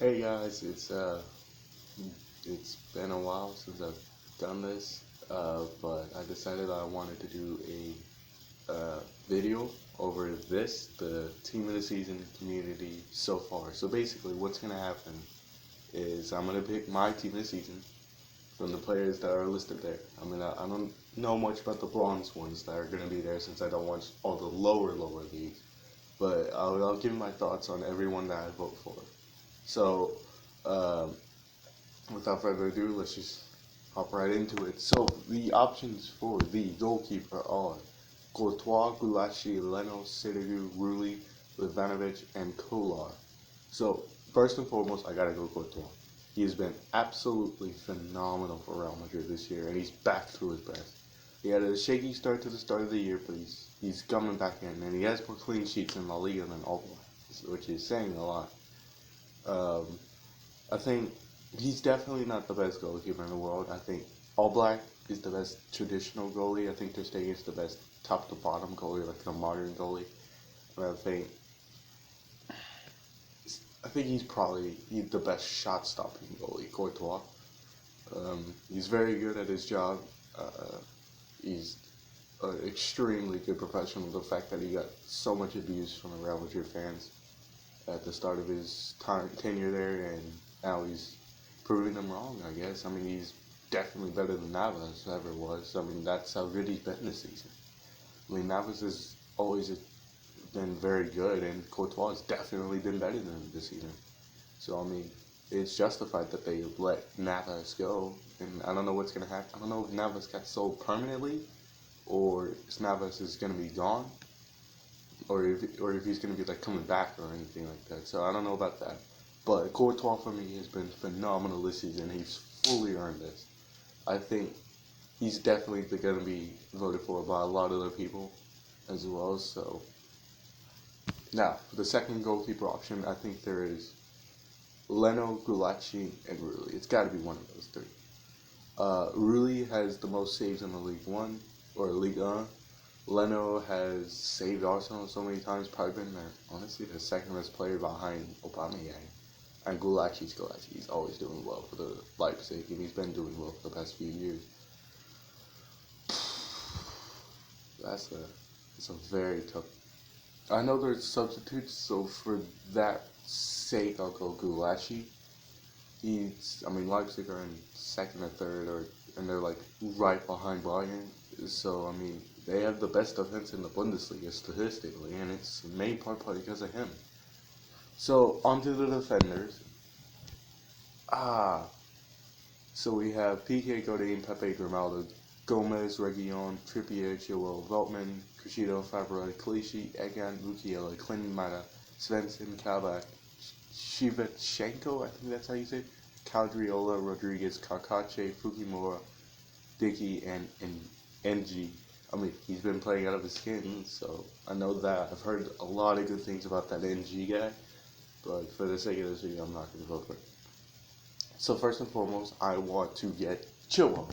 Hey guys, it's been a while since I've done this, but I decided I wanted to do a video over the team of the season community so far. So basically, what's gonna happen is I'm gonna pick my team of the season from the players that are listed there. I don't know much about the bronze ones that are gonna be there since I don't watch all the lower leagues, but I'll give my thoughts on everyone that I vote for. So, um, without further ado, let's just hop right into it. So, the options for the goalkeeper are Courtois, Gulashi, Leno, Sirigu, Rulli, Livanovic, and Kolar. So, first and foremost, I gotta go Courtois. He has been absolutely phenomenal for Real Madrid this year, and he's back to his best. He had a shaky start to the start of the year, but he's coming back in, and he has more clean sheets in La Liga than all, which is saying a lot. Um, I think he's definitely not the best goalkeeper in the world. I think All Black is the best traditional goalie. I think Ter Stegen is the best top to bottom goalie, like the modern goalie. And I think he's the best shot stopping goalie, Courtois. He's very good at his job. He's an extremely good professional. The fact that he got so much abuse from the Real Madrid fans at the start of his tenure there, and now he's proving them wrong, I guess. I mean, he's definitely better than Navas ever was. I mean, that's how good he's been this season. I mean, Navas has always been very good, and Courtois has definitely been better than him this season. So, I mean, it's justified that they let Navas go, and I don't know what's going to happen. I don't know if Navas got sold permanently, or if Navas is going to be gone, or if he's going to be like coming back or anything like that. So I don't know about that. But Courtois for me has been phenomenal this season. He's fully earned this. I think he's definitely going to be voted for by a lot of other people as well. So now for the second goalkeeper option, I think there is Leno, Gulaci, and Rulli. It's got to be one of those three. Rulli has the most saves in the League One or Ligue 1. Leno has saved Arsenal so many times, probably been honestly the second best player behind Aubameyang. And Gulaci's Gulaci. He's always doing well for the Leipzig, and he's been doing well for the past few years. That's a very tough. I know there's substitutes, so for that sake, I'll go Gulaci. Leipzig are in second or third, and they're like right behind Bayern. So, they have the best defense in the Bundesliga statistically, and it's the main part because of him. So, onto the defenders. So we have Piqué, Godin, Pepe, Grimaldo, Gomez, Reguilon, Trippier, Chilwell, Veltman, Cushido, Favre, Clichy, Egan, Mukiela, Clinton, Mata, Svensson, Kabak, Shevchenko, I think that's how you say it, Caldriola, Rodriguez, Kakache, Fukimura, Dickey, and NG. He's been playing out of his skin, so I know that. I've heard a lot of good things about that NG guy, but for the sake of this video, I'm not going to vote for it. So first and foremost, I want to get Chilwell.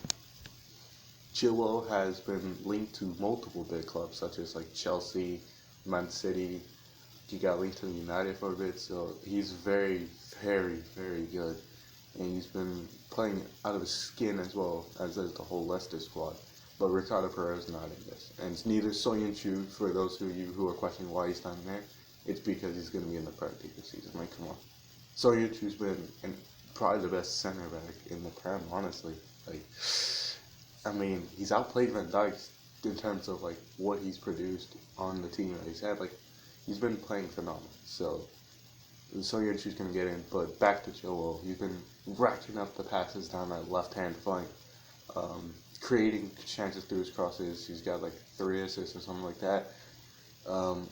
Chilwell has been linked to multiple big clubs, such as like Chelsea, Man City. He got linked to United for a bit, so he's very, very, very good. And he's been playing out of his skin as well as the whole Leicester squad. But Ricardo Pereira's not in this. And it's neither Soyuncu, for those of you who are questioning why he's not in there. It's because he's going to be in the Premier League this season. Come on. Soyuncu's been probably the best center back in the Prem, honestly. He's outplayed Van Dijk in terms of what he's produced on the team that he's had. He's been playing phenomenal. So Soyuncu's going to get in. But back to Chilwell. He's been racking up the passes down that left-hand flank. Creating chances through his crosses. He's got 3 assists or something like that. And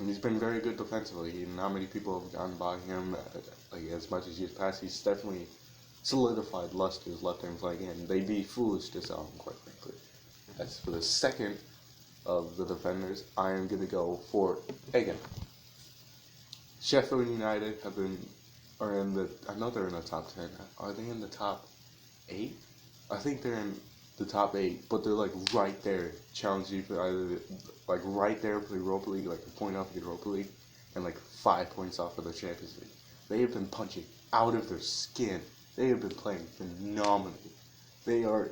he's been very good defensively. Not many people have gotten by him as much as years past. He's definitely solidified Leicester's left-hand flank, and they'd be foolish to sell him, quite frankly. As for the second of the defenders, I am going to go for Egan. Sheffield United I know they're in the top 10. Are they in the top 8? I think they're in the top 8, but they're right there, challenging for either right there for the Europa League, a point off the Europa League, and 5 points off of the Champions League. They have been punching out of their skin. They have been playing phenomenally. They are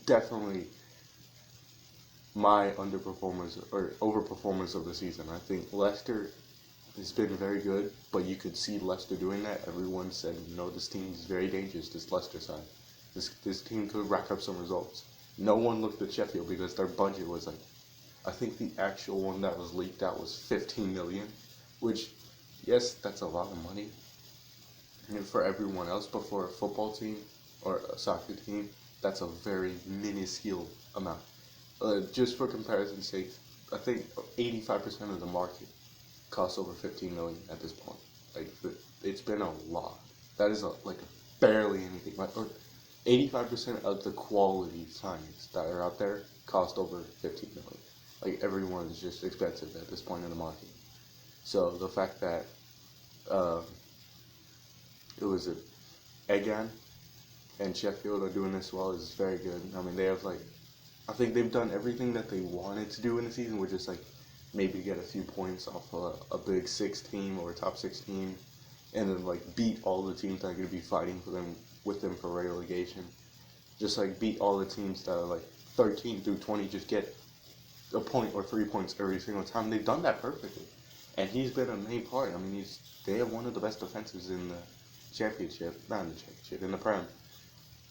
definitely my underperformers or overperformers of the season. I think Leicester has been very good, but you could see Leicester doing that. Everyone said, this team is very dangerous, this Leicester side. This team could rack up some results. No one looked at Sheffield because their budget was like, I think the actual one that was leaked out was 15 million, which, yes, that's a lot of money for everyone else, but for a football team or a soccer team, that's a very minuscule amount. Just for comparison's sake, I think 85% of the market costs over 15 million at this point. Like, it's been a lot. That is barely anything. Or 85% of the quality signings that are out there cost over 15 million. Like, everyone is just expensive at this point in the market. So the fact that it was Egan and Sheffield are doing this well is very good. I mean, they have I think they've done everything that they wanted to do in the season, which is maybe get a few points off a big 6 team or a top 6 team, and then beat all the teams that are going to be fighting with them for relegation. Just beat all the teams that are 13 through 20, just get a point or 3 points every single time. They've done that perfectly, and he's been a main part. I mean, they have one of the best defenses in the championship, not in the championship, in the Prem.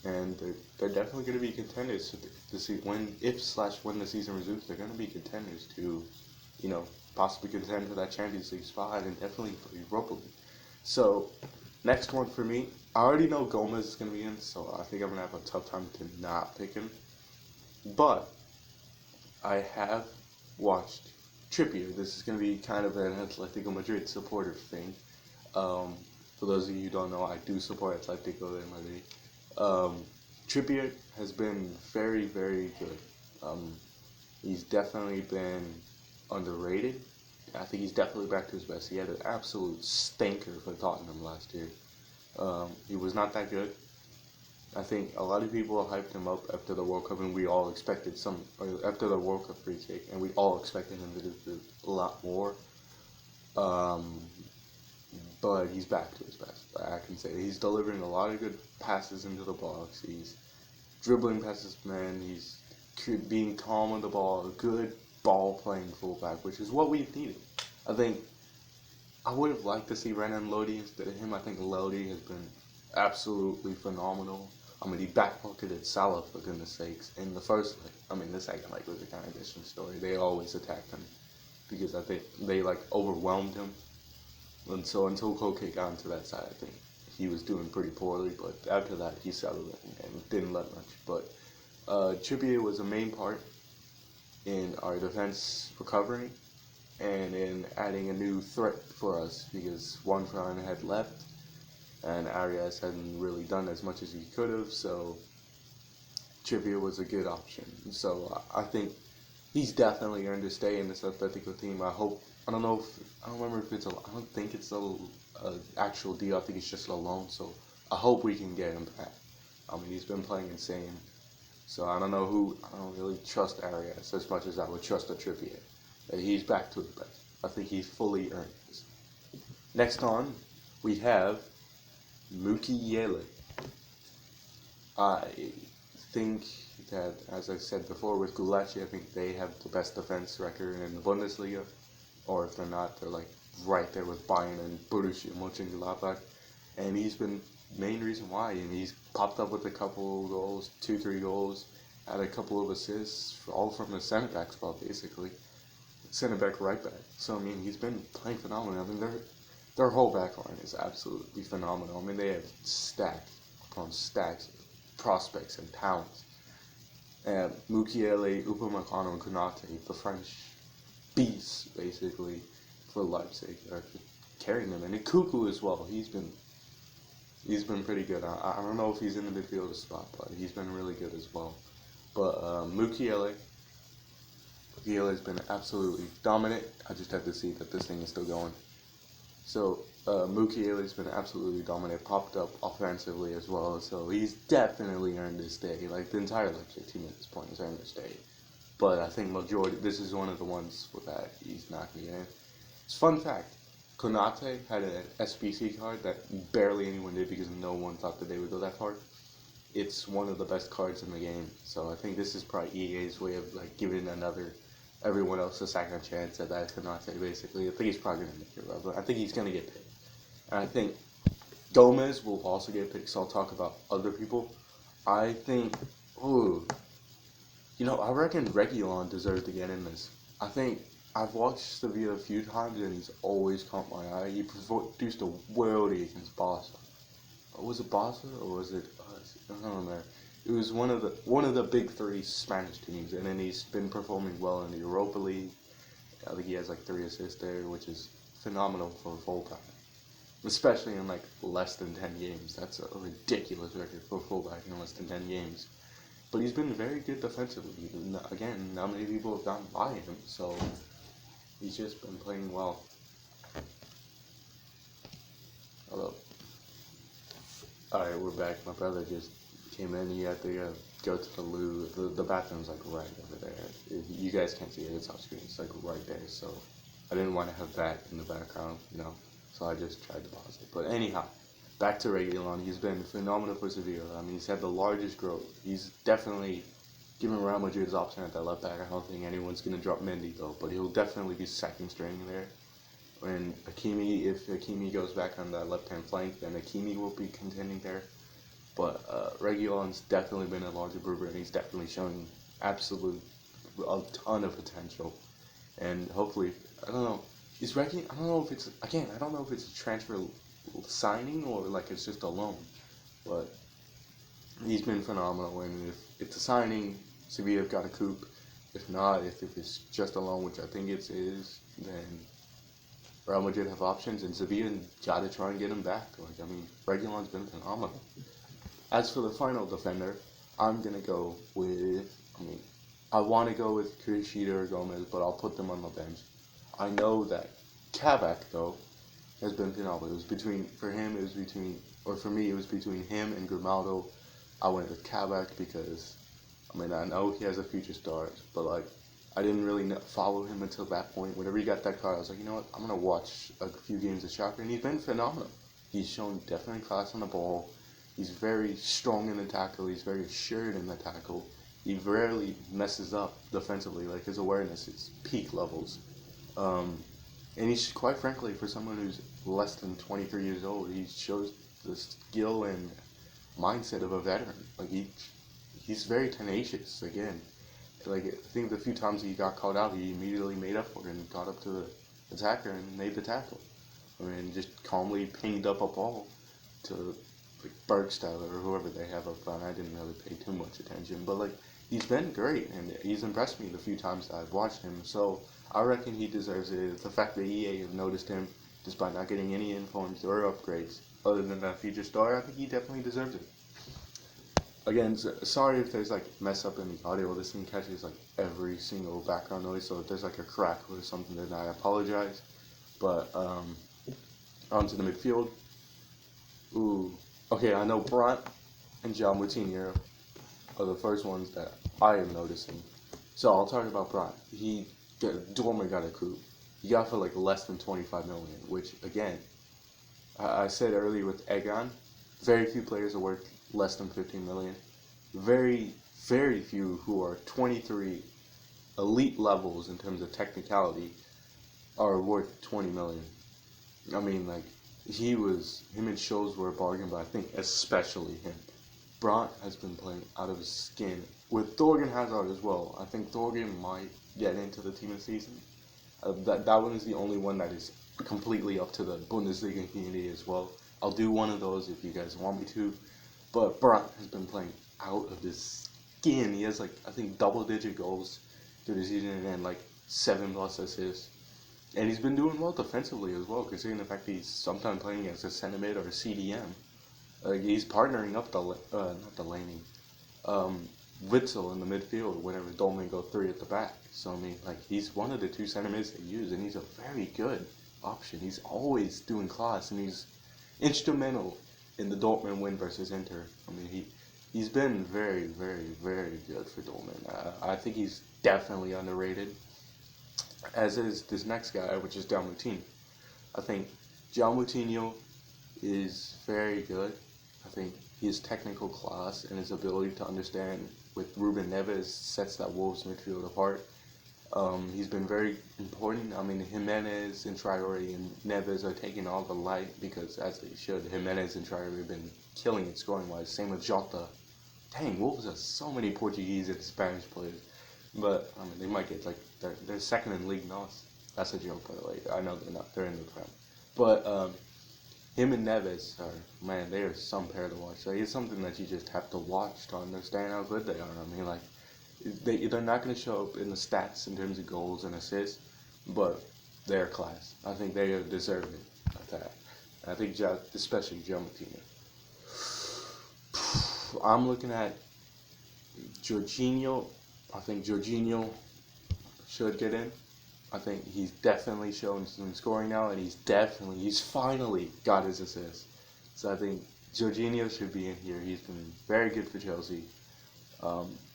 And they're definitely going to be contenders to see when the season resumes. They're going to be contenders to, possibly contend for that Champions League spot and definitely for Europa League. So, next one for me, I already know Gomez is going to be in, so I think I'm going to have a tough time to not pick him. But I have watched Trippier. This is going to be kind of an Atletico Madrid supporter thing. For those of you who don't know, I do support Atletico de Madrid. Trippier has been very, very good. He's definitely been underrated. I think he's definitely back to his best. He had an absolute stinker for Tottenham last year. He was not that good. I think a lot of people hyped him up after the World Cup, and we all expected after the World Cup free kick, and we all expected him to do a lot more. But he's back to his best. I can say he's delivering a lot of good passes into the box. He's dribbling past his man. He's being calm on the ball. A good ball-playing fullback, which is what we've needed. I think I would have liked to see Renan Lodi instead of him. I think Lodi has been absolutely phenomenal. I mean, he back-pocketed Salah, for goodness sakes. In the first leg, the second leg was a kind of different story. They always attacked him because I think they overwhelmed him. And so until Koke got into that side, I think he was doing pretty poorly. But after that, he settled it and didn't let much. But Trippier was a main part in our defense recovering and in adding a new threat for us because Juan Fran had left and Arias hadn't really done as much as he could have. So Trippier was a good option. So I think he's definitely earned to stay in this Atletico team. I don't think it's a actual deal. I think it's just a loan. So I hope we can get him back. He's been playing insane. So I don't really trust Arias as much as I would trust a Trippier. He's back to his best. I think he's fully earned this. Next on, we have Mukiele. I think that, as I said before, with Gulacsi, I think they have the best defense record in the Bundesliga. Or if they're not, they're right there with Bayern and Borussia Mönchengladbach. And he's been main reason why. And he's popped up with a couple of goals, 2-3 goals, had a couple of assists, all from the center back spot, basically. Center back, right back. So, he's been playing phenomenal. Their whole back line is absolutely phenomenal. They have stack upon stacks of prospects and talents. And Mukiele, Upamecano, and Konate, the French beasts, basically, for Leipzig, are carrying them. And Kuku as well. He's been pretty good. I don't know if he's in the midfielder spot, but he's been really good as well. But Mukiele has been absolutely dominant. I just have to see that this thing is still going. So Mukiele has been absolutely dominant, popped up offensively as well. So he's definitely earned his stay. The entire Leipzig team at this point has earned their stay. But I think this is one of the ones that he's not getting in. It's fun fact. Konate had an SBC card that barely anyone did because no one thought that they would go that far. It's one of the best cards in the game, so I think this is probably EA's way of like giving everyone else a second chance at that Konate. Basically, I think he's probably gonna make it relevant. I think he's gonna get picked, and I think Gomez will also get picked. So I'll talk about other people. I think, I reckon Reguilon deserves to get in this. I think I've watched Sevilla a few times and he's always caught my eye. He produced a worldie against Barca. Was it Barca or was it? I don't remember. It was one of the big three Spanish teams, and then he's been performing well in the Europa League. I think he has like 3 assists there, which is phenomenal for a fullback, especially in like less than 10 games. That's a ridiculous record for a fullback in less than 10 games. But he's been very good defensively. Again, not many people have gotten by him, so he's just been playing well. Hello. Alright, we're back. My brother just came in. He had to go to the loo. The bathroom's like right over there. You guys can't see it. It's off screen. It's like right there. So I didn't want to have that in the background, So I just tried to pause it. But anyhow, back to Reguilon. He's been phenomenal for Sevilla. I mean, he's had the largest growth. He's definitely given Real Madrid his option at that left back. I don't think anyone's going to drop Mendy, though. But he'll definitely be second string there. And if Hakimi goes back on that left-hand flank, then Hakimi will be contending there. But Reguilon's definitely been a larger improver, and he's definitely shown a ton of potential. And hopefully, I don't know if it's a transfer signing or like it's just a loan. But he's been phenomenal, and if it's a signing, Sevilla have got a coup. If not, if it's just a loan, which I think it is, then Real Madrid have options, and Sevilla got to try and get him back. Reguilon's been phenomenal. As for the final defender, I'm going to go with, I want to go with Krishida or Gomez, but I'll put them on the bench. I know that Kabak, though, has been phenomenal. For me, it was between him and Grimaldo. I went with Kabak because, I know he has a future stars, but I didn't really follow him until that point. Whenever he got that card, I was like, you know what, I'm going to watch a few games of Schalke, and he's been phenomenal. He's shown definitely class on the ball. He's very strong in the tackle. He's very assured in the tackle. He rarely messes up defensively. His awareness is peak levels. And he's, quite frankly, for someone who's less than 23 years old, he shows the skill and mindset of a veteran. He's very tenacious, again. I think the few times he got called out, he immediately made up for it and got up to the attacker and made the tackle. Just calmly pinged up a ball to Bergstyle or whoever they have up front. I didn't really pay too much attention, but he's been great, and he's impressed me the few times that I've watched him. So I reckon he deserves it. The fact that EA have noticed him, despite not getting any informs or upgrades, other than that future star, I think he definitely deserves it. Again, sorry if there's mess up in the audio. This thing catches every single background noise, so if there's a crackle or something, then I apologize. But onto the midfield. Okay, I know Brandt and John Moutinho are the first ones that I am noticing. So I'll talk about Brandt. Dortmund got a coup. He got for less than 25 million, which again, I said earlier with Egan, very few players are worth less than 15 million. Very, very few who are 23 elite levels in terms of technicality are worth 20 million. Him and Scholes were a bargain, but I think especially him. Brandt has been playing out of his skin. With Thorgan Hazard as well. I think Thorgan might get into the team of the season. That one is the only one that is completely up to the Bundesliga community as well. I'll do one of those if you guys want me to. But Brandt has been playing out of his skin. He has I think double-digit goals through the season and 7+ assists. And he's been doing well defensively as well, considering the fact that he's sometimes playing as a center mid or a CDM. He's partnering up Witzel in the midfield whenever Dolman go 3 at the back. So he's one of the 2 center mids they use, and he's a very good option. He's always doing class, and he's instrumental in the Dortmund win versus Inter. He's been very, very, very good for Dortmund. I think he's definitely underrated, as is this next guy, which is Dalmatine. I think João Moutinho is very good. I think his technical class and his ability to understand with Ruben Neves sets that Wolves midfield apart. He's been very important. I mean, Jimenez and Traore and Neves are taking all the light because, as they should, Jimenez and Traore have been killing it scoring-wise. Same with Jota. Dang, Wolves have so many Portuguese and Spanish players. But, I mean, they might get, like, they're second in league now. That's a joke, by the way. I know they're not. They're in the Prem. But, him and Neves are, man, they are some pair to watch. Like, it's something that you just have to watch to understand how good they are. I mean, like, they're not going to show up in the stats in terms of goals and assists, but they're class. I think they deserve it at that. I think especially João Moutinho. I'm looking at Jorginho. I think Jorginho should get in. I think he's definitely shown some scoring now, and he's finally got his assist. So I think Jorginho should be in here. He's been very good for Chelsea.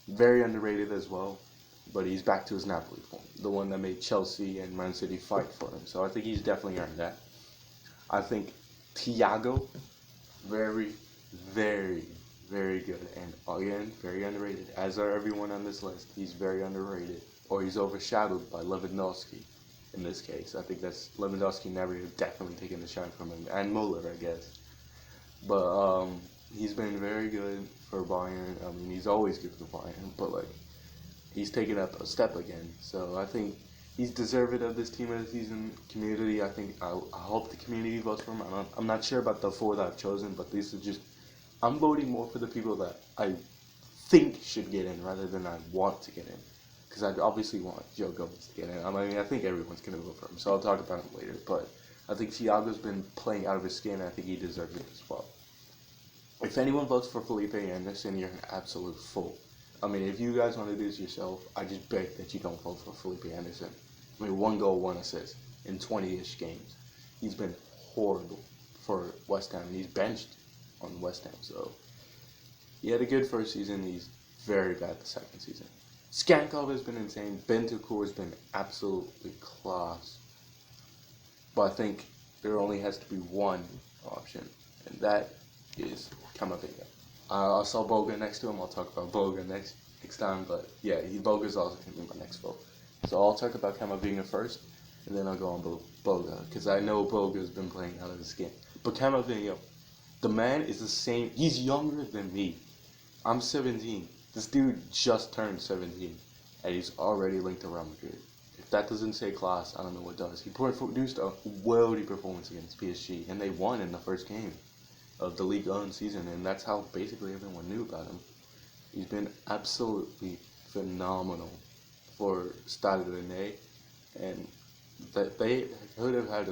Very underrated as well, but he's back to his Napoli form, the one that made Chelsea and Man City fight for him. So I think he's definitely earned that. I think Thiago, very, very, very good, and again, very underrated. As are everyone on this list, he's very underrated, or he's overshadowed by Lewandowski. In this case, I think that's Lewandowski never definitely taken the shine from him, and Muller, I guess. But he's been very good for Bayern. I mean, he's always good for Bayern, but like he's taken up a step again. So I think he's deserving of this team of the season. Community, I think I hope the community votes for him. I'm not sure about the 4 that I've chosen, but these are just I'm voting more for the people that I think should get in rather than I want to get in. Because I obviously want Joe Gomez to get in. I mean, I think everyone's going to vote for him, so I'll talk about him later. But I think Thiago's been playing out of his skin, and I think he deserves it as well. If anyone votes for Felipe Anderson, you're an absolute fool. I mean, if you guys want to do this yourself, I just beg that you don't vote for Felipe Anderson. I mean, 1 goal, 1 assist in 20-ish games. He's been horrible for West Ham, and he's benched on West Ham. So he had a good first season. He's very bad the second season. Skankov has been insane. Bentancur has been absolutely class. But I think there only has to be one option, and that is Camavinga. I saw Boga next to him. I'll talk about Boga next time. But yeah, Boga's also going to be my next vote. So I'll talk about Camavinga first, and then I'll go on Boga, because I know Boga's been playing out of his skin. But Camavinga, the man is the same. He's younger than me. I'm 17. This dude just turned 17, and he's already linked to Real Madrid. If that doesn't say class, I don't know what does. He produced a worldy performance against PSG, and they won in the first game of the Ligue 1 season, and that's how basically everyone knew about him. He's been absolutely phenomenal for Stade Rennais, and that they could have had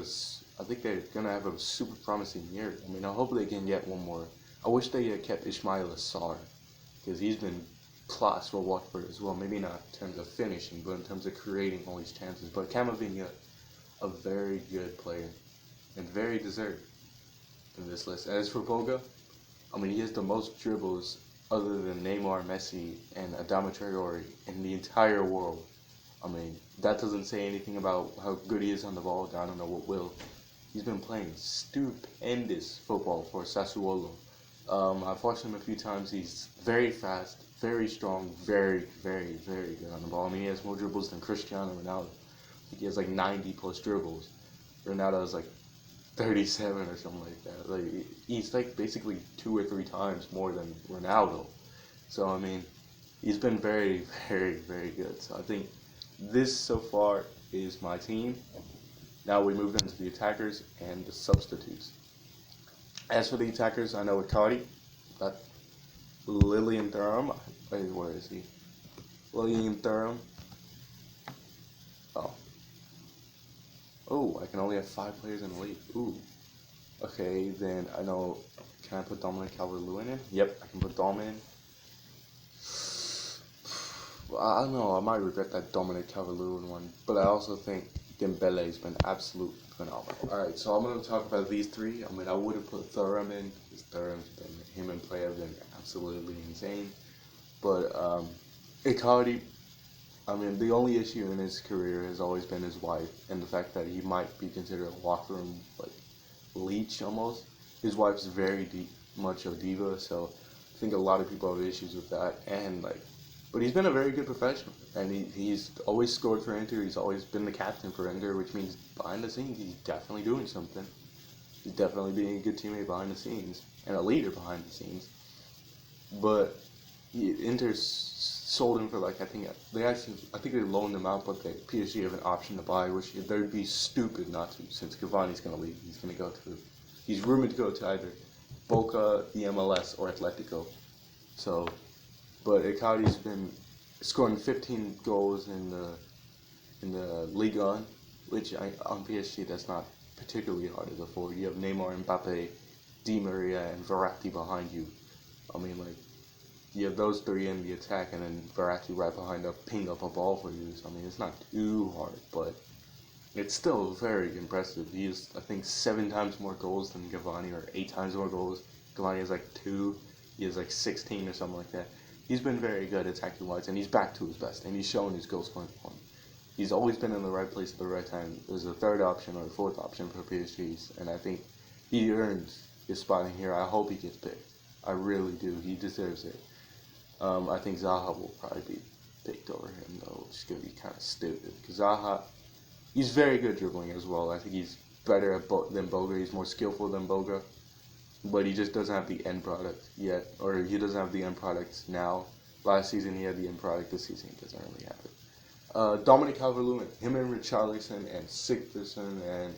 I think they're going to have a super promising year. I mean, I hope they can get one more. I wish they had kept Ismail Assar, because he's been class for Watford as well. Maybe not in terms of finishing, but in terms of creating all these chances. But Camavinga, a very good player, and very deserved in this list. As for Boga, I mean, he has the most dribbles other than Neymar, Messi, and Adama Traore in the entire world. I mean, that doesn't say anything about how good he is on the ball. I don't know what will. He's been playing stupendous football for Sassuolo. I've watched him a few times. He's very fast, very strong, very, very, very good on the ball. I mean, he has more dribbles than Cristiano Ronaldo. I think he has like 90 plus dribbles. Ronaldo has like 37 or something like that. Like, he's like basically 2 or 3 times more than Ronaldo. So I mean, he's been very, very, very good. So I think this so far is my team. Now we move into the attackers and the substitutes. As for the attackers, I know Icardi, but Lillian Thuram. Wait, where is he? Lillian Thuram. Oh, I can only have 5 players in the league. Ooh. Okay, then I know. Can I put Dominic Calvert-Lewin in? Yep, I can put Dom in. Well, I don't know. I might regret that Dominic Calvert-Lewin one, but I also think Dembele's been absolutely phenomenal. Alright, so I'm going to talk about these 3. I mean, I would have put Thuram in, because Thuram's been, him and Play have been absolutely insane. But Icardi, I mean, the only issue in his career has always been his wife and the fact that he might be considered a locker room like leech almost. His wife's very much a diva, so I think a lot of people have issues with that. And like, but he's been a very good professional, and he's always scored for Inter. He's always been the captain for Inter, which means behind the scenes he's definitely doing something. He's definitely being a good teammate behind the scenes and a leader behind the scenes. But Inter sold him for like I think they loaned him out, but PSG have an option to buy, which they'd be stupid not to, since Cavani's going to leave. He's rumored to go to either Boca, the MLS, or Atletico. So, but Icardi's been scoring 15 goals in the Ligue 1, which on PSG that's not particularly hard as a forward. You have Neymar, Mbappe, Di Maria, and Verratti behind you. I mean, like, you have those three in the attack, and then Verratti right behind to ping up a ball for you. So, I mean, it's not too hard, but it's still very impressive. He has, I think, 7 times more goals than Cavani, or 8 times more goals. Cavani has like 2. He has like 16 or something like that. He's been very good attacking-wise, and he's back to his best, and he's shown his goal-scoring form. He's always been in the right place at the right time. There's a third option or a fourth option for PSG's, and I think he earns his spot in here. I hope he gets picked. I really do. He deserves it. I think Zaha will probably be picked over him, though, which is going to be kind of stupid. Because Zaha, he's very good dribbling as well. I think he's better than Boga. He's more skillful than Boga. But he just doesn't have the end product yet. Or he doesn't have the end product now. Last season he had the end product. This season he doesn't really have it. Dominic Calvert-Lewin, him and Richarlison and Sigurdsson and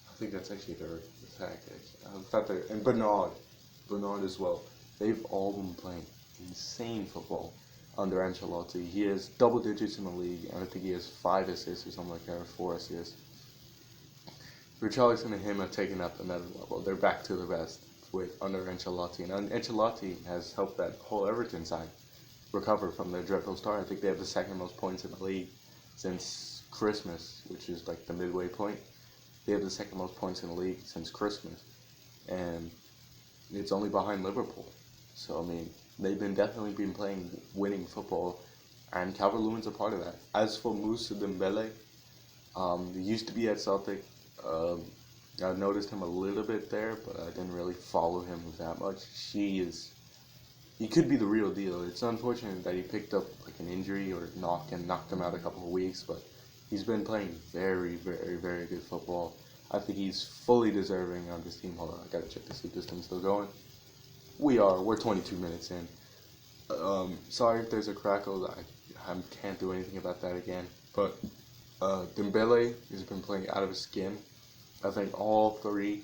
I think that's actually their attack. And Bernard as well. They've all been playing insane football under Ancelotti. He has double digits in the league, and I think he has 5 assists or something like that, or 4 assists. Richarlison and him have taken up another level. They're back to the best under Ancelotti, and Ancelotti has helped that whole Everton side recover from their dreadful start. I think they have the second most points in the league since Christmas, which is like the midway point. They have the second most points in the league since Christmas, and it's only behind Liverpool. So, I mean, they've definitely been playing winning football, and Calvert-Lewin's a part of that. As for Moussa Dembele, he used to be at Celtic. I noticed him a little bit there, but I didn't really follow him that much. He could be the real deal. It's unfortunate that he picked up like an injury or knocked him out a couple of weeks, but he's been playing very, very, very good football. I think he's fully deserving on this team. Hold on, I gotta check to see if this thing's still going. We're 22 minutes in. Sorry if there's a crackle. I can't do anything about that again. But Dembele has been playing out of his skin. I think all 3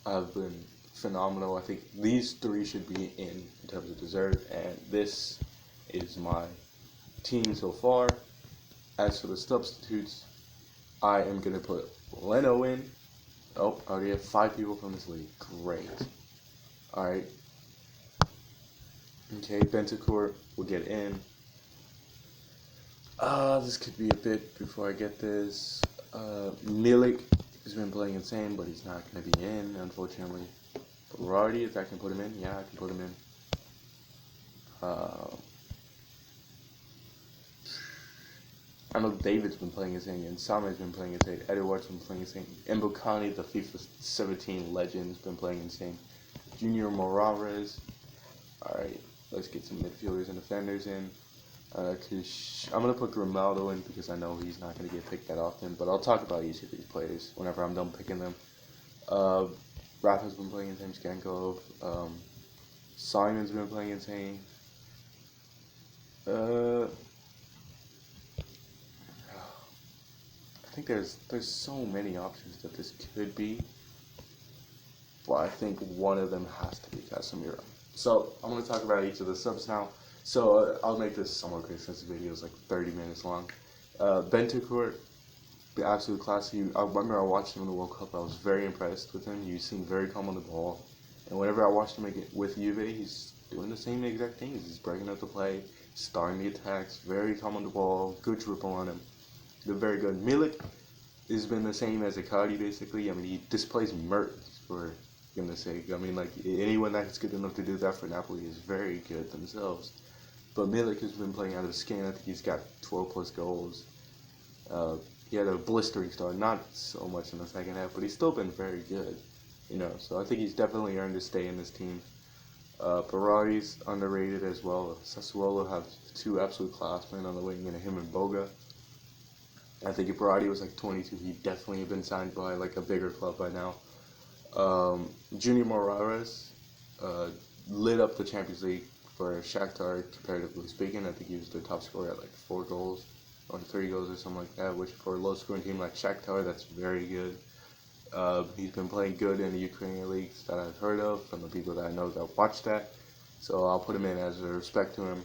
have been phenomenal. I think these 3 should be in terms of deserve, and this is my team so far. As for the substitutes, I am going to put Leno in. Oh, I already have 5 people from this league. Great. Alright. Okay, Bentancur will get in. This could be a bit before I get this. Milik has been playing insane, but he's not going to be in, unfortunately. Berardi, if I can put him in, yeah, I can put him in. I know David's been playing insane, and Same's been playing insane. Edouard's been playing insane. Mbokani, the FIFA 17 legend, has been playing insane. Junior Morales. Alright, let's get some midfielders and defenders in. I'm going to put Grimaldo in because I know he's not going to get picked that often, but I'll talk about each of these players whenever I'm done picking them. Rafa's been playing insane, Skankov. Simon's been playing insane. I think there's so many options that this could be, but I think one of them has to be Casemiro. So I'm going to talk about each of the subs now. So I'll make this somewhat quick since the video is like 30 minutes long. Bentancur, the absolute class. I remember I watched him in the World Cup. I was very impressed with him. He seemed very calm on the ball. And whenever I watched him with Juve, he's doing the same exact things. He's breaking up the play, starting the attacks, very calm on the ball, good dribble on him. They're very good. Milik has been the same as Icardi, basically. I mean, he displays Mert, for goodness sake. I mean, like, anyone that's good enough to do that for Napoli is very good themselves. But Milik has been playing out of his skin. I think he's got 12 plus goals. He had a blistering start, not so much in the second half, but he's still been very good. So I think he's definitely earned to stay in this team. Berardi's underrated as well. Sassuolo have two absolute classmen on the wing, him and Boga. I think if Berardi was like 22, he'd definitely have been signed by like a bigger club by now. Junior Moraes lit up the Champions League for Shakhtar, comparatively speaking. I think he was the top scorer at like 4 goals or 3 goals or something like that, which for a low-scoring team like Shakhtar, that's very good. He's been playing good in the Ukrainian leagues that I've heard of from the people that I know that watch that. So I'll put him in as a respect to him.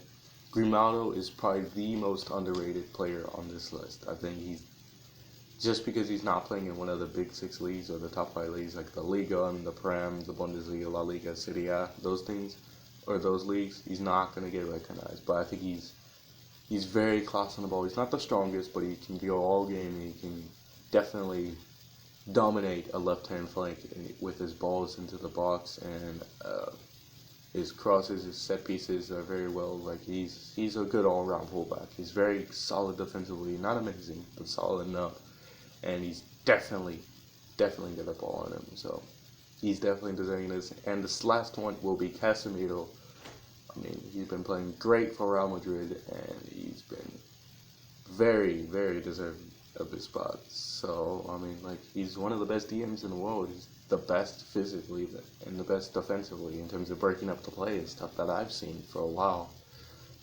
Grimaldo is probably the most underrated player on this list. I think he's just because he's not playing in one of the big 6 leagues or the top 5 leagues like the Liga and the Prem, the Bundesliga, La Liga, Serie A, those things, or those leagues, he's not going to get recognized. But I think he's very class on the ball. He's not the strongest, but he can go all game and he can definitely dominate a left-hand flank with his balls into the box, and his crosses, his set pieces are very well. Like he's a good all-around fullback. He's very solid defensively, not amazing, but solid enough. And he's definitely got the ball on him. So he's definitely deserving this. And this last one will be Casemiro. I mean, he's been playing great for Real Madrid, and he's been very, very deserving of his spot. So, I mean, like, he's one of the best DMs in the world. He's the best physically and the best defensively in terms of breaking up the play and stuff that I've seen for a while.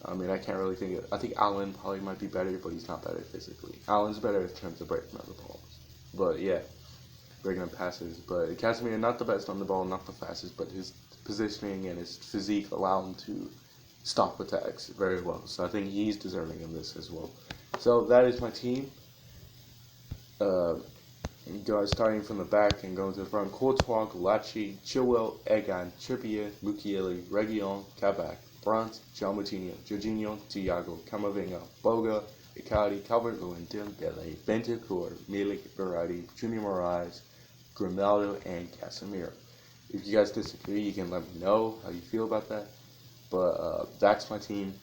I mean, I can't really think of... I think Allen probably might be better, but he's not better physically. Allen's better in terms of breaking up the balls. But, yeah, breaking up passes. But Casemiro, not the best on the ball, not the fastest, but his positioning and his physique allow him to stop attacks very well. So I think he's deserving of this as well. So that is my team. Starting from the back and going to the front: Courtois, Gulacsi, Chilwell, Egan, Trippier, Mukiele, Reguilon, Kabak, Brandt, John Moutinho, Jorginho, Thiago, Camavinga, Boga, Icardi, Calvert-Lewin, Dembele, Bentancur, Milik, Berardi, Junior Moraes, Grimaldo, and Casemiro. If you guys disagree, you can let me know how you feel about that. But that's my team.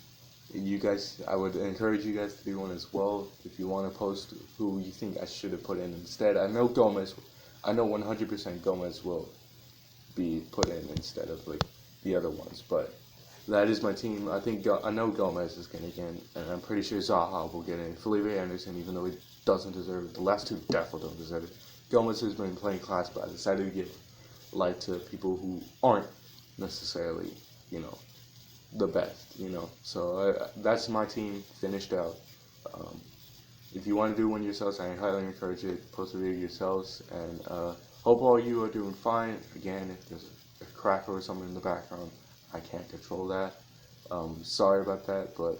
You guys, I would encourage you guys to do one as well. If you want to post who you think I should have put in instead. I know 100% Gomez will be put in instead of like the other ones. But that is my team. I know Gomez is going to get in, and I'm pretty sure Zaha will get in. Felipe Anderson, even though he doesn't deserve it. The last two definitely don't deserve it. Gomez has been playing class, but I decided to give light to people who aren't necessarily, the best, So that's my team finished out. If you want to do one yourselves, I highly encourage it. Post a video yourselves, and hope all you are doing fine. Again, if there's a crackle or something in the background, I can't control that. Sorry about that, but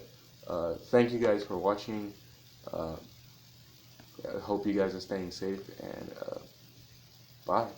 thank you guys for watching. I hope you guys are staying safe, and bye.